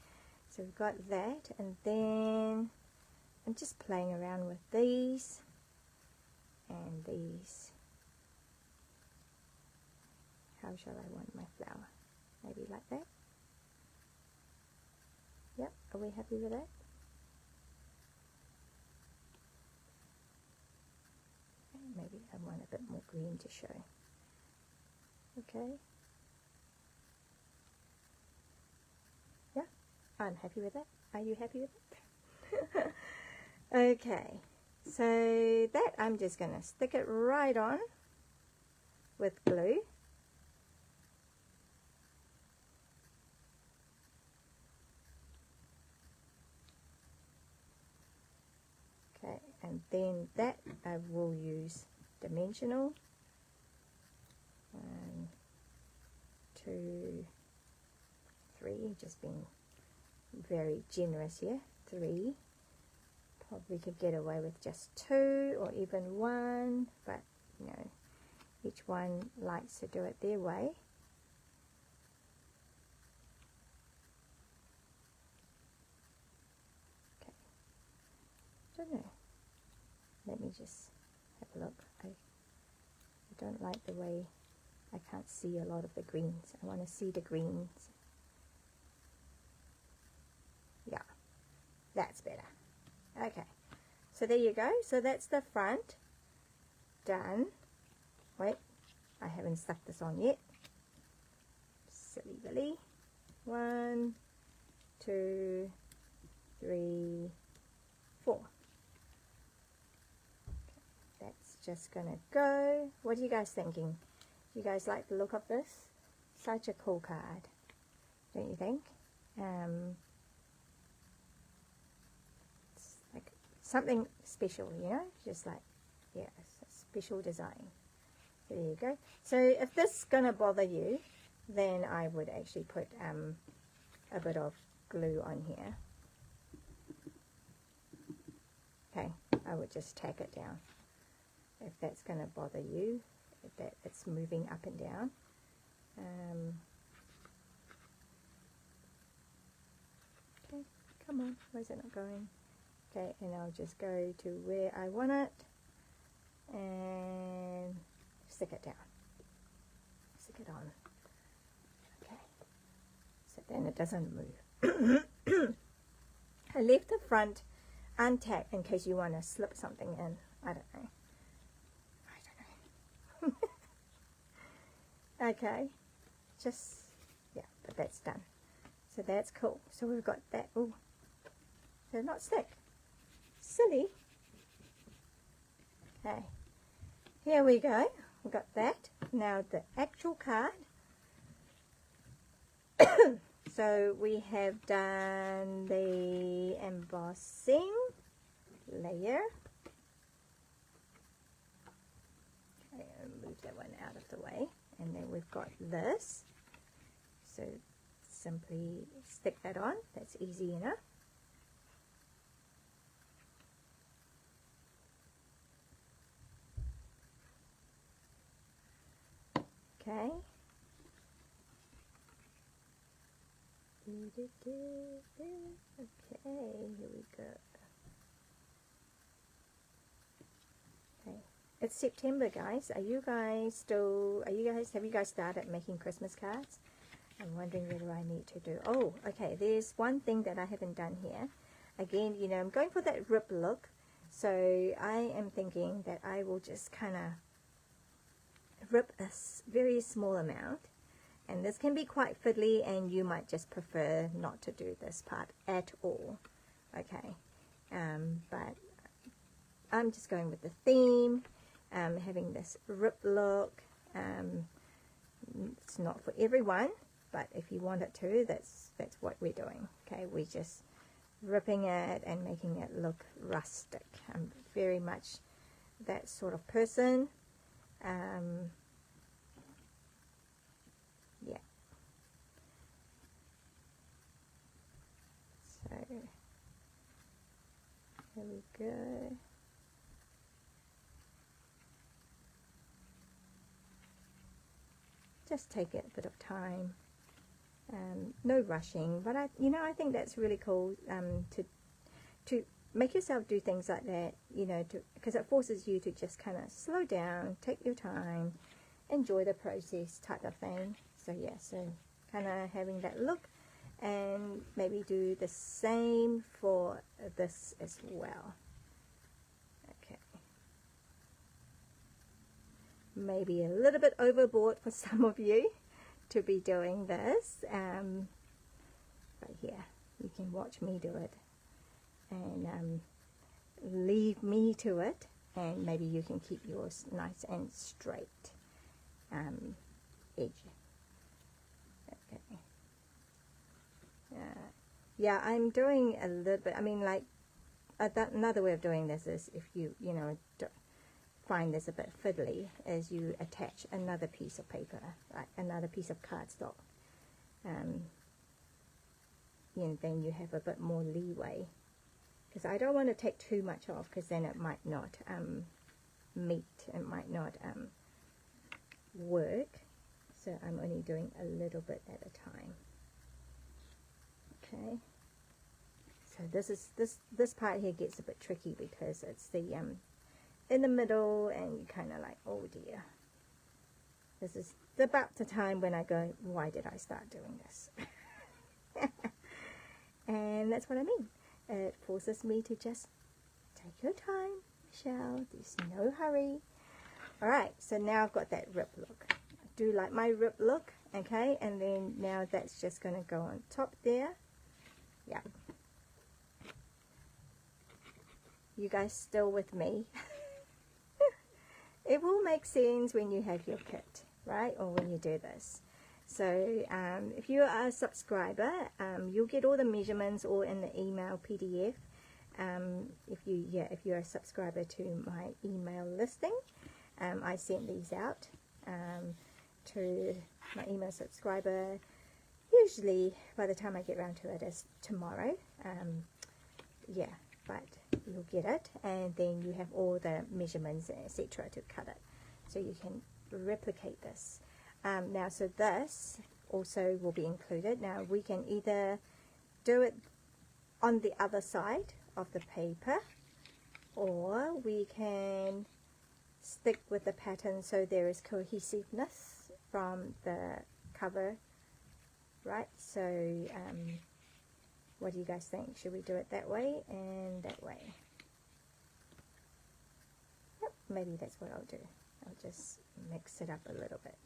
So we've got that, and then I'm just playing around with these and these. How shall I want my flower? Maybe like that. Yep, are we happy with that? Maybe I want a bit more green to show. Okay. Yeah, I'm happy with that. Are you happy with it? Okay, so that I'm just going to stick it right on with glue. Okay, and then that I will use dimensional. 1, 2, 3, just being very generous here. 3, probably could get away with just 2 or even 1, but you know, each one likes to do it their way. Okay, don't know, let me just have a look. I don't like the way I can't see a lot of the greens. I want to see the greens. Yeah, that's better. Okay, so there you go. So that's the front done. Wait, I haven't stuck this on yet. Silly Billy. 1, 2, 3, 4. Okay, that's just gonna go. What are you guys thinking? Do you guys like the look of this? Such a cool card, don't you think? something special, you know, just like, yeah, a special design. So there you go. So if this is gonna bother you, then I would actually put a bit of glue on here. Okay, I would just tack it down if that's gonna bother you, if that it's moving up and down. Okay, come on, why is it not going? Okay, and I'll just go to where I want it and stick it down. Stick it on. Okay, so then it doesn't move. I left the front untacked in case you want to slip something in. I don't know. Okay, just, yeah, but that's done. So that's cool. So we've got that. Oh, they're not stick. Silly. Okay, here we go. We've got that. Now the actual card. So we have done the embossing layer. Okay, I'll move that one out of the way. And then we've got this. So simply stick that on. That's easy enough. Okay. Okay, here we go. Okay. It's September, guys. Have you guys started making Christmas cards? I'm wondering whether I need to do, oh, okay, there's one thing that I haven't done here. Again, you know, I'm going for that rip look. So I am thinking that I will just kind of rip a very small amount. And this can be quite fiddly, and you might just prefer not to do this part at all. Okay, but I'm just going with the theme. Having this rip look. It's not for everyone, but if you want it to, that's what we're doing. Okay, we're just ripping it and making it look rustic. I'm very much that sort of person. Yeah. So here we go. Just take it a bit of time, no rushing, but I think that's really cool, to make yourself do things like that, you know, because it forces you to just kind of slow down, take your time, enjoy the process type of thing. So yeah, so kind of having that look, and maybe do the same for this as well. Maybe a little bit overboard for some of you to be doing this, but yeah, you can watch me do it and leave me to it, and maybe you can keep yours nice and straight edge. Okay. Yeah, I'm doing a little bit, I mean, like another way of doing this is, if you know, find this a bit fiddly, as you attach another piece of paper, like another piece of cardstock, and then you have a bit more leeway, because I don't want to take too much off, because then it might not meet, it might not work. So I'm only doing a little bit at a time. Okay, so this part here gets a bit tricky, because it's the in the middle, and you kind of like, oh dear, this is about the time when I go, why did I start doing this? And that's what I mean. It forces me to just take your time, Michelle. There's no hurry. Alright, so now I've got that rip look. I do like my rip look, okay, and then now that's just going to go on top there. Yeah. You guys still with me? It will make sense when you have your kit, right? Or when you do this. So if you are a subscriber, you'll get all the measurements all in the email PDF. if you're a subscriber to my email listing, I sent these out to my email subscriber. Usually by the time I get around to it is tomorrow. Yeah, but you'll get it, and then you have all the measurements, etc., to cut it, so you can replicate this. Now, so this also will be included. Now, we can either do it on the other side of the paper, or we can stick with the pattern so there is cohesiveness from the cover, right? So what do you guys think? Should we do it that way and that way? Yep, maybe that's what I'll do. I'll just mix it up a little bit.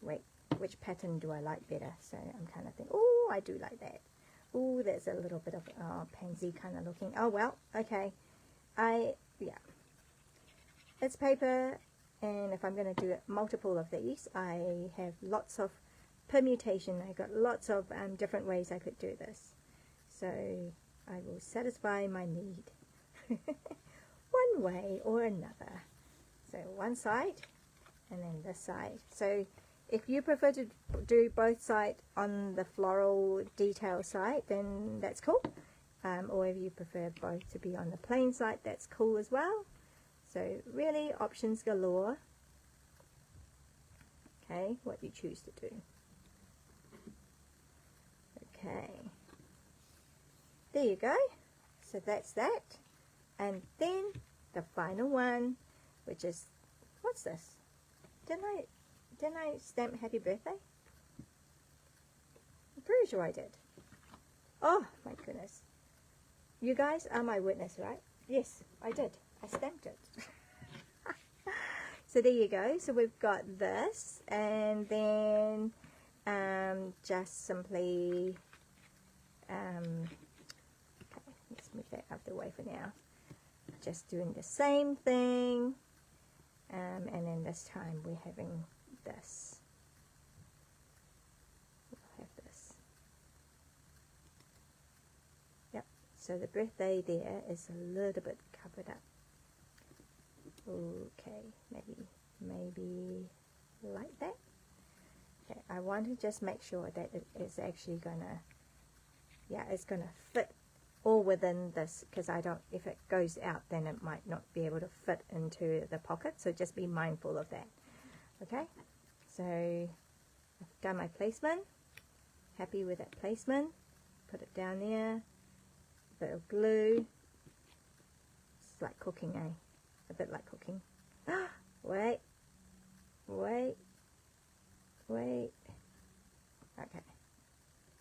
Wait, which pattern do I like better? So I'm kind of thinking, oh, I do like that. Oh, there's a little bit of pansy kind of looking. Oh, well, okay. Yeah. It's paper, and if I'm going to do multiple of these, I have lots of permutation. I got lots of different ways I could do this. So I will satisfy my need one way or another. So one side, and then this side. So if you prefer to do both sides on the floral detail side, then that's cool. Or if you prefer both to be on the plain side, that's cool as well. So really, options galore. Okay, what you choose to do. Okay, there you go. So that's that. And then the final one, which is, what's this? Didn't I stamp happy birthday? I'm pretty sure I did. Oh my goodness. You guys are my witness, right? Yes, I did. I stamped it. So there you go. So we've got this, and then just simply okay, let's move that out of the way for now. Just doing the same thing, and then this time we're having this. We'll have this. Yep. So the birthday there is a little bit covered up. Okay, maybe like that. Okay, I want to just make sure that it is actually gonna, yeah, it's gonna fit all within this, because I don't, if it goes out, then it might not be able to fit into the pocket, so just be mindful of that. Okay, so I've done my placement, happy with that placement, put it down there, a bit of glue. It's like cooking, eh? A bit like cooking. Wait. Okay.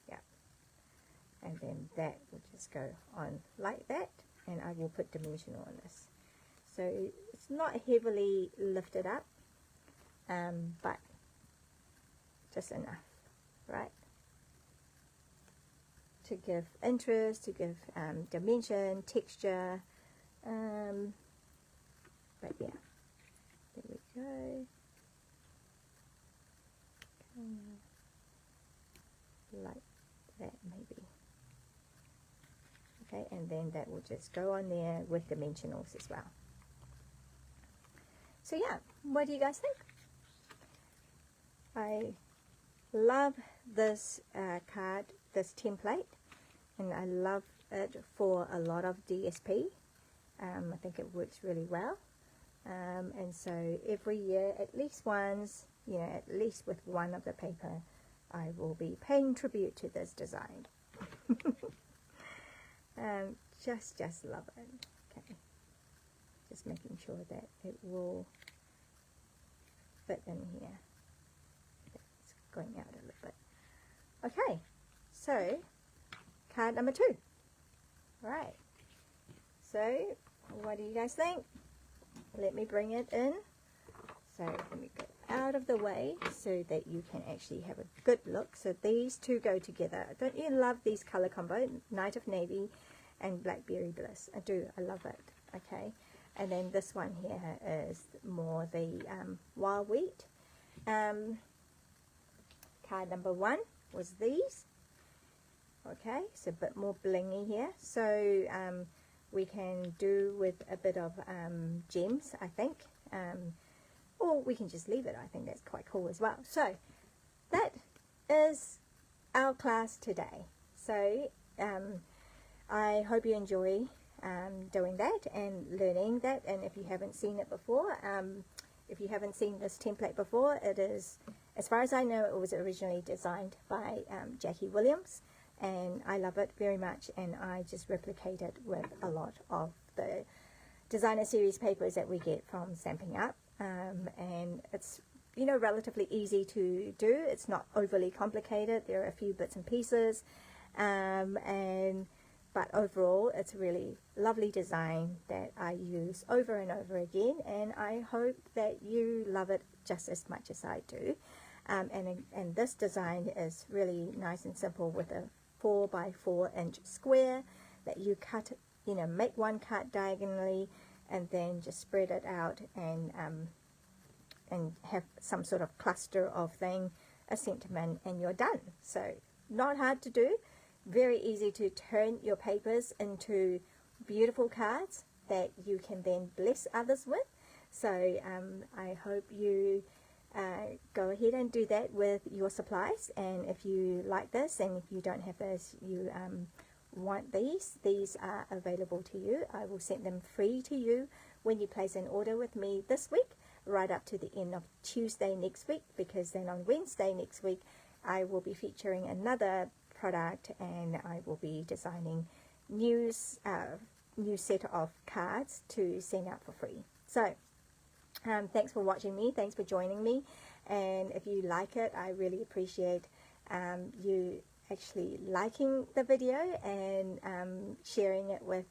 Yeah. And then that will just go on like that, and I will put dimensional on this. So it's not heavily lifted up, but just enough, right? To give interest, to give dimension, texture. But yeah, there we go. Like that maybe. Okay, and then that will just go on there with dimensionals as well. So yeah, what do you guys think? I love this card, this template, and I love it for a lot of DSP. I think it works really well. And so every year, at least once, you know, at least with one of the paper, I will be paying tribute to this design. Just love it. Okay, just making sure that it will fit in here. It's going out a little bit. Okay, so card number 2. Right. So what do you guys think? Let me bring it in. So let me go out of the way so that you can actually have a good look. So these two go together. Don't you love these color combo? Night of Navy and Blackberry Bliss. I do. I love it. Okay. And then this one here is more the wild wheat. Card number 1 was these. Okay, so a bit more blingy here. So we can do with a bit of gems, I think, or we can just leave it. I think that's quite cool as well. So that is our class today. So I hope you enjoy doing that and learning that. And if you haven't seen it before, if you haven't seen this template before, it is, as far as I know, it was originally designed by Jackie Williams, and I love it very much, and I just replicate it with a lot of the designer series papers that we get from Stampin' Up, and it's, you know, relatively easy to do. It's not overly complicated. There are a few bits and pieces, but overall it's a really lovely design that I use over and over again, and I hope that you love it just as much as I do. And this design is really nice and simple with a 4 by 4 inch square that you cut, you know, make one cut diagonally and then just spread it out and have some sort of cluster of thing, a sentiment, and you're done. So not hard to do, very easy to turn your papers into beautiful cards that you can then bless others with. So I hope you go ahead and do that with your supplies, and if you like this and if you don't have this, you want these are available to you. I will send them free to you when you place an order with me this week, right up to the end of Tuesday next week, because then on Wednesday next week I will be featuring another product and I will be designing new set of cards to send out for free. So thanks for watching me, thanks for joining me, and if you like it, I really appreciate you actually liking the video and sharing it with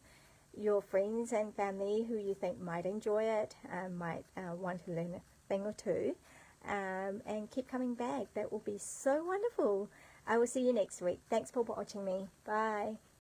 your friends and family who you think might enjoy it, might want to learn a thing or two, and keep coming back. That will be so wonderful. I will see you next week. Thanks for watching me. Bye.